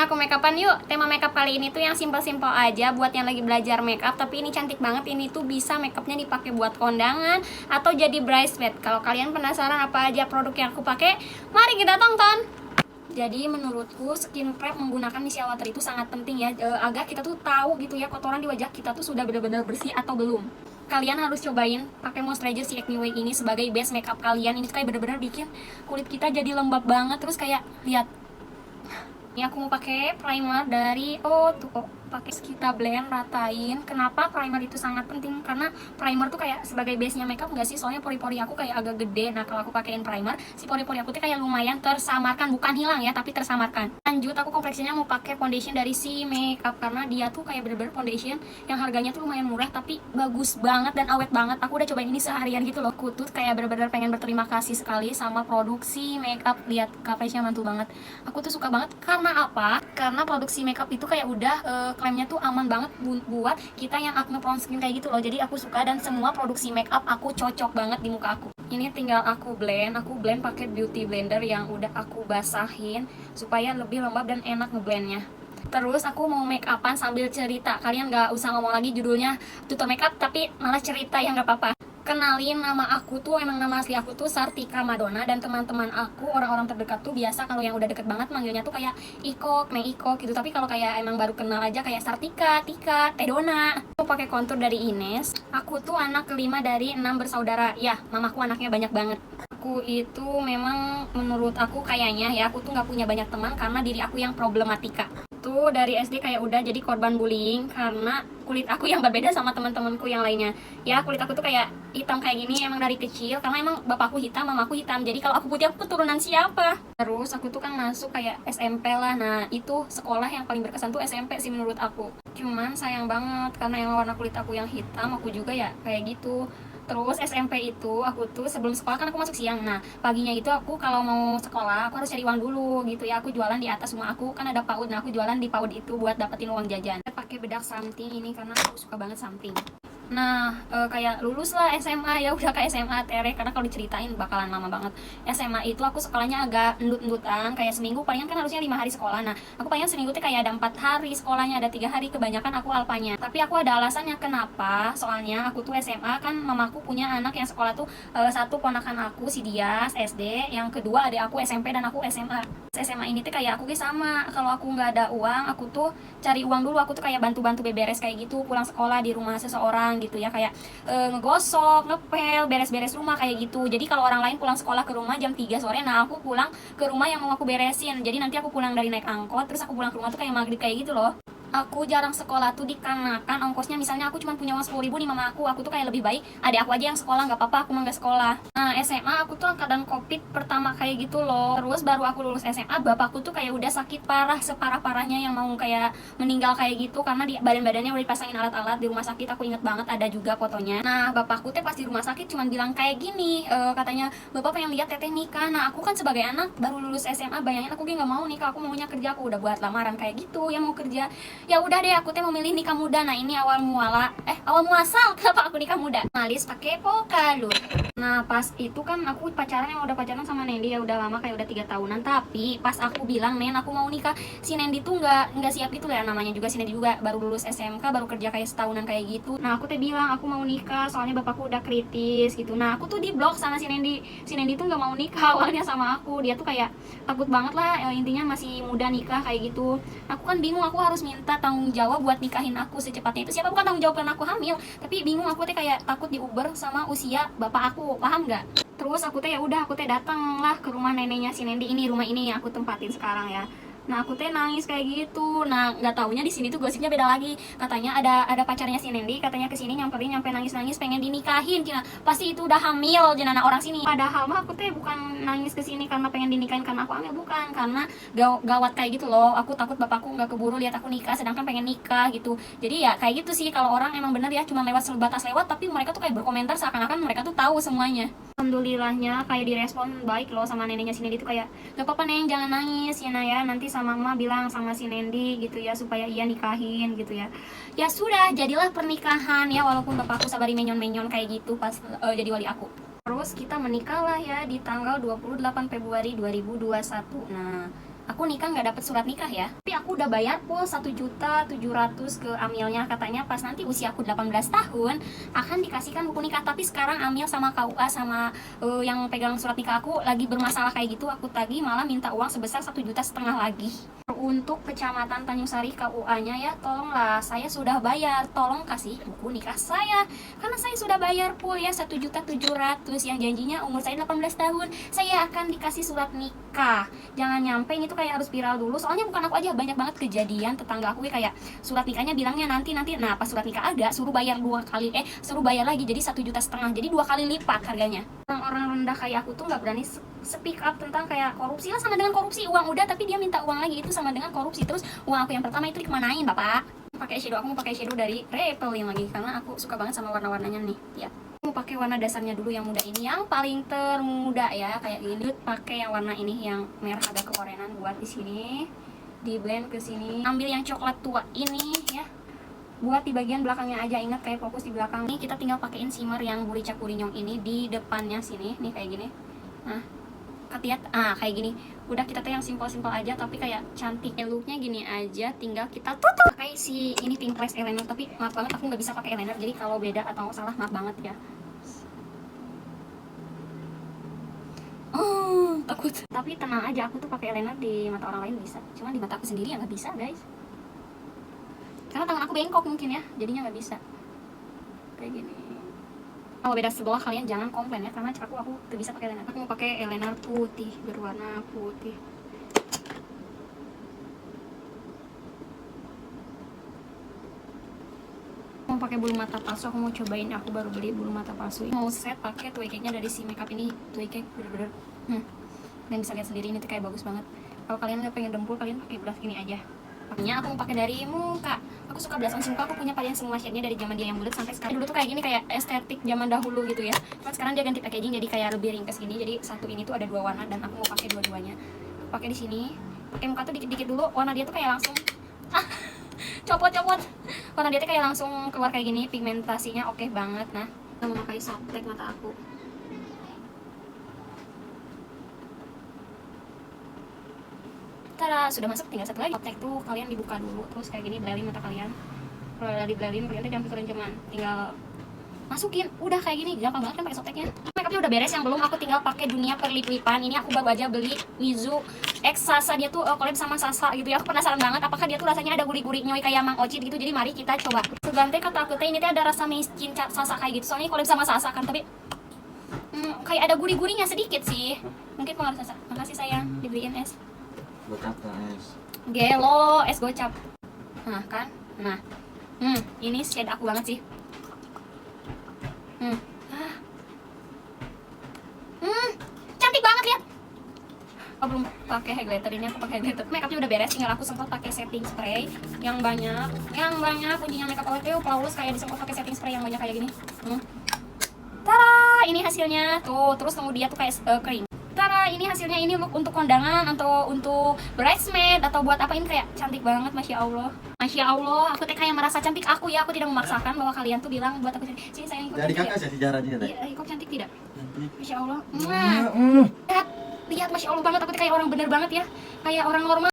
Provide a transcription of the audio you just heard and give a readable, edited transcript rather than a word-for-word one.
Saatnya aku make upan yuk. Tema makeup kali ini tuh yang simpel-simpel aja buat yang lagi belajar makeup, tapi ini cantik banget. Ini tuh bisa makeupnya dipakai buat kondangan atau jadi bridesmaid. Kalau kalian penasaran apa aja produk yang aku pakai, mari kita tonton. Jadi menurutku skin prep menggunakan micellar water itu sangat penting ya, agar kita tuh tahu gitu ya kotoran di wajah kita tuh sudah benar-benar bersih atau belum. Kalian harus cobain pakai moisturizer si Acne Way ini sebagai base makeup kalian. Ini tuh kayak bener-bener bikin kulit kita jadi lembab banget. Terus kayak lihat, ini aku mau pakai primer dari pakai kita blend, ratain. Kenapa primer itu sangat penting? Karena primer tuh kayak sebagai base-nya makeup nggak sih? Soalnya pori-pori aku kayak agak gede. Nah, kalau aku pakein primer, si pori-pori aku tuh kayak lumayan tersamarkan, bukan hilang ya, tapi tersamarkan. Lanjut, aku kompleksinya mau pakai foundation dari si makeup karena dia tuh kayak bener-bener foundation yang harganya tuh lumayan murah tapi bagus banget dan awet banget. Aku udah cobain ini seharian gitu loh. Aku tuh kayak bener-bener pengen berterima kasih sekali sama produksi makeup. Lihat coveragenya mantul banget. Aku tuh suka banget karena apa? Karena produksi makeup itu kayak udah klaimnya tuh aman banget buat kita yang acne prone skin kayak gitu loh. Jadi aku suka dan semua produksi makeup aku cocok banget di muka aku. Ini tinggal aku blend pakai beauty blender yang udah aku basahin supaya lebih lembab dan enak ngeblendnya. Terus aku mau make upan sambil cerita. Kalian gak usah ngomong lagi judulnya tutor makeup, tapi malah cerita ya gak apa-apa. Kenalin, nama aku tuh emang nama asli aku tuh Sartika Madonna, dan teman-teman aku, orang-orang terdekat tuh biasa kalau yang udah deket banget manggilnya tuh kayak Iko, Neng Iko gitu. Tapi kalau kayak emang baru kenal aja kayak Sartika, Tika, Teh Dona. Aku pakai kontur dari Ines. Aku tuh anak kelima dari 6 bersaudara. Ya, mamaku anaknya banyak banget. Aku itu memang menurut aku kayaknya ya, aku tuh nggak punya banyak teman karena diri aku yang problematika. Tuh dari SD kayak udah jadi korban bullying karena kulit aku yang berbeda sama teman-temanku yang lainnya. Ya, kulit aku tuh kayak hitam kayak gini emang dari kecil karena emang bapakku hitam, mamaku hitam. Jadi kalau aku putih, aku keturunan siapa? Terus aku tuh kan masuk kayak SMP lah. Nah, itu sekolah yang paling berkesan tuh SMP sih menurut aku. Cuman sayang banget karena emang warna kulit aku yang hitam, aku juga ya kayak gitu. Terus SMP itu aku tuh sebelum sekolah kan aku masuk siang. Nah, paginya itu aku kalau mau sekolah aku harus cari uang dulu gitu ya. Aku jualan di atas rumah aku kan ada PAUD. Nah, aku jualan di PAUD itu buat dapetin uang jajan. Pakai bedak something ini karena aku suka banget something. Nah, kayak lulus lah SMA, ya udah kayak SMA tere karena kalau diceritain bakalan lama banget. SMA itu aku sekolahnya agak endut-endutan, kayak seminggu palingan kan harusnya 5 hari sekolah. Nah, aku palingan seminggu tuh kayak ada 4 hari sekolahnya, ada 3 hari, kebanyakan aku alpanya. Tapi aku ada alasannya kenapa, soalnya aku tuh SMA kan mamaku punya anak yang sekolah tuh satu ponakan aku si Dias SD, yang kedua adik aku SMP dan aku SMA. SMA ini tuh kayak aku sama, kalau aku nggak ada uang, aku tuh cari uang dulu, aku tuh kayak bantu-bantu beberes kayak gitu, pulang sekolah di rumah seseorang gitu ya, kayak ngegosok, ngepel, beres-beres rumah kayak gitu. Jadi kalau orang lain pulang sekolah ke rumah jam 3 sore, nah aku pulang ke rumah yang mau aku beresin. Jadi nanti aku pulang dari naik angkot, terus aku pulang ke rumah tuh kayak maghrib kayak gitu loh. Aku jarang sekolah tuh dikarenakan ongkosnya, misalnya aku cuma punya uang 10.000 nih mama aku tuh kayak lebih baik adik aku aja yang sekolah, nggak apa-apa aku mah nggak sekolah. Nah, SMA aku tuh keadaan covid pertama kayak gitu loh. Terus baru aku lulus SMA, bapakku tuh kayak udah sakit parah, separah-parahnya yang mau kayak meninggal kayak gitu karena di badan-badannya udah dipasangin alat-alat di rumah sakit. Aku inget banget ada juga fotonya. Nah, bapakku tuh pas di rumah sakit cuman bilang kayak gini, katanya bapak pengen lihat teteh nikah. Nah, aku kan sebagai anak baru lulus SMA, bayangin aku nggak mau nikah, aku maunya kerja. Aku udah buat lamaran kayak gitu yang mau kerja. Ya udah deh, aku teh memilih nikah muda. Nah, ini awal muasal kenapa aku nikah muda. Malis pakai Polkadot. Nah, pas itu kan aku pacaran, yang udah pacaran sama Nendi ya udah lama, kayak udah 3 tahunan. Tapi pas aku bilang, "Nen, aku mau nikah," si Nendi tuh nggak siap gitu ya, namanya juga si Nendi juga baru lulus SMK, baru kerja kayak setahunan kayak gitu. Nah, aku teh bilang aku mau nikah soalnya bapakku udah kritis gitu. Nah, aku tuh di blok sama si Nendi. Si Nendi tuh nggak mau nikah awalnya sama aku. Dia tuh kayak takut banget lah, intinya masih muda nikah kayak gitu. Aku kan bingung, aku harus minta tanggung jawab buat nikahin aku secepatnya. Itu siapa, bukan tanggung jawab karena aku hamil, tapi bingung aku teh kayak takut diuber sama usia bapak aku, paham nggak? Terus aku teh ya udah, aku teh datang lah ke rumah neneknya si Nendi ini, rumah ini yang aku tempatin sekarang ya. Nah, aku teh nangis kayak gitu. Nah, nggak taunya di sini tuh gosipnya beda lagi. Katanya ada pacarnya si Nendi, katanya kesini nyamperin, nyampe nangis-nangis pengen dinikahin. Cina pasti itu udah hamil jenana orang sini. Padahal mah aku teh bukan nangis kesini karena pengen dinikahin karena aku hamil, bukan, karena gawat kayak gitu loh. Aku takut bapakku nggak keburu lihat aku nikah sedangkan pengen nikah gitu. Jadi ya kayak gitu sih, kalau orang emang bener ya cuma lewat sebatas lewat, tapi mereka tuh kayak berkomentar seakan-akan mereka tuh tahu semuanya. Alhamdulillahnya kayak direspon baik loh sama neneknya si Nendi tuh kayak, "Gak apa-apa Neng, jangan nangis ya Naya, nanti sama mama bilang sama si Nendi gitu ya supaya ia nikahin gitu ya." Ya sudah, jadilah pernikahan ya, walaupun bapakku sabari menyon-menyon kayak gitu pas jadi wali aku. Terus kita menikah lah ya di tanggal 28 Februari 2021. Nah, aku nikah nggak dapet surat nikah ya, tapi aku udah bayar full 1.700.000 ke Amilnya. Katanya pas nanti usia aku 18 tahun akan dikasihkan buku nikah. Tapi sekarang Amil sama KUA sama yang pegang surat nikah aku lagi bermasalah kayak gitu. Aku tagih malah minta uang sebesar 1,5 juta lagi. Untuk Kecamatan Tanjung Sari KUA-nya ya, tolonglah, saya sudah bayar, tolong kasih buku nikah saya karena saya sudah bayar full ya 1.700.000 yang janjinya umur saya 18 tahun saya akan dikasih surat nikah. Jangan nyampe ini tuh kayak harus viral dulu, soalnya bukan aku aja, banyak banget kejadian tetangga aku kayak surat nikahnya bilangnya nanti. Nah pas surat nikah ada suruh bayar suruh bayar lagi jadi 1,5 juta, jadi 2 kali lipat harganya. Orang-orang rendah kayak aku tuh nggak berani speak up tentang kayak korupsi lah, sama dengan korupsi. Uang udah tapi dia minta uang lagi, itu sama dengan korupsi. Terus uang aku yang pertama itu dikemanain bapak? Pakai shadow, aku mau pakai shadow dari Repelin lagi karena aku suka banget sama warna-warnanya nih ya. Aku mau pakai warna dasarnya dulu yang muda ini, yang paling termuda ya kayak gini. Pakai yang warna ini yang merah agak keorenan, buat di sini di blend ke sini. Ambil yang coklat tua ini ya, buat di bagian belakangnya aja. Ingat kayak fokus di belakang nih. Kita tinggal pakein shimmer yang buricak burinyong ini di depannya sini nih kayak gini. Nah lihat kayak gini. Udah, kita tuh yang simpel-simpel aja tapi kayak cantik. Looknya gini aja, tinggal kita tutup pakai si ini Pink Place eyeliner. Tapi maaf banget aku nggak bisa pakai eyeliner, jadi kalau beda atau salah maaf banget ya. Takut. Tapi tenang aja, aku tuh pakai eyeliner di mata orang lain bisa, cuman di mata aku sendiri ya nggak bisa guys, karena tangan aku bengkok mungkin ya, jadinya nggak bisa kayak gini. Kalau beda sebelah kalian jangan komplain ya, karena aku tuh bisa pakai eyeliner. Aku mau pakai eyeliner putih berwarna putih. Mau pakai bulu mata palsu, aku mau cobain. Aku baru beli bulu mata palsu. Mau set pakai Twicake-nya dari si makeup ini. Twicake bener-bener kalian bisa lihat sendiri, ini tuh kayak bagus banget. Kalau kalian nggak pengen dempul, kalian pakai blush ini aja. Pakainya aku mau pakai dari Muka. Aku suka blush on muka, aku punya varian semua shade-nya dari zaman dia yang bulat sampai sekarang. Dulu tuh kayak gini, kayak estetik zaman dahulu gitu ya. Cuma sekarang dia ganti packaging jadi kayak lebih ringkas gini. Jadi satu ini tuh ada 2 warna dan aku mau pakai dua-duanya. Pakai di sini. Pakai muka tuh dikit-dikit dulu. Warna dia tuh kayak langsung copot-copot. Warna dia tuh kayak langsung keluar kayak gini. Pigmentasinya oke banget. Nah, aku mau pakai softtek mata aku. Tada, sudah masuk, tinggal satu lagi. Softtek tuh kalian dibuka dulu, terus kayak gini belelin mata kalian. Kalau udah dibelelin, kalian tuh jangan keroncongan, tinggal masukin. Udah kayak gini, gampang banget kan pakai softteknya. Makeupnya udah beres, yang belum aku tinggal pakai Dunia Perlip-lipan. Ini aku baru aja beli Mizu X Sasa, dia tuh collab sama Sasa gitu ya. Aku penasaran banget apakah dia tuh rasanya ada gurih-gurih nyoy kayak Mang Ocit gitu. Jadi mari kita coba. Sebenarnya kata aku teh ini tuh ada rasa miskin Sasa kayak gitu. Soalnya collab sama Sasa kan, tapi kayak ada gurih-gurihnya sedikit sih. Mungkin pengaruh Sasa. Makasih sayang, dibeliin es. Gocap es. Gelo, es gocap. Nah kan, nah, ini shade aku banget sih. Cantik banget lihat. Oh belum pakai highlighter, ini aku pakai highlighter. Makeupnya udah beres, tinggal aku semprot pakai setting spray yang banyak, kuncinya makeup awet tuh Paulus kayak disemprot pakai setting spray yang banyak kayak gini. Tara, ini hasilnya tuh. Terus kemudian tuh kayak kering. Tara, ini hasilnya. Ini look untuk kondangan atau untuk bridesmaid atau buat apa, ini kayak cantik banget, masya Allah. Masya Allah, aku teh kayak merasa cantik aku ya. Aku tidak memaksakan bahwa kalian tuh bilang buat aku cantik. Sini sayang, ikut Jadi cantik kakak sih sejarahnya teh. Iya, kok cantik tidak? Cantik. Masya Allah. Lihat, masya Allah banget. Aku tuh kayak orang bener banget ya, kayak orang normal.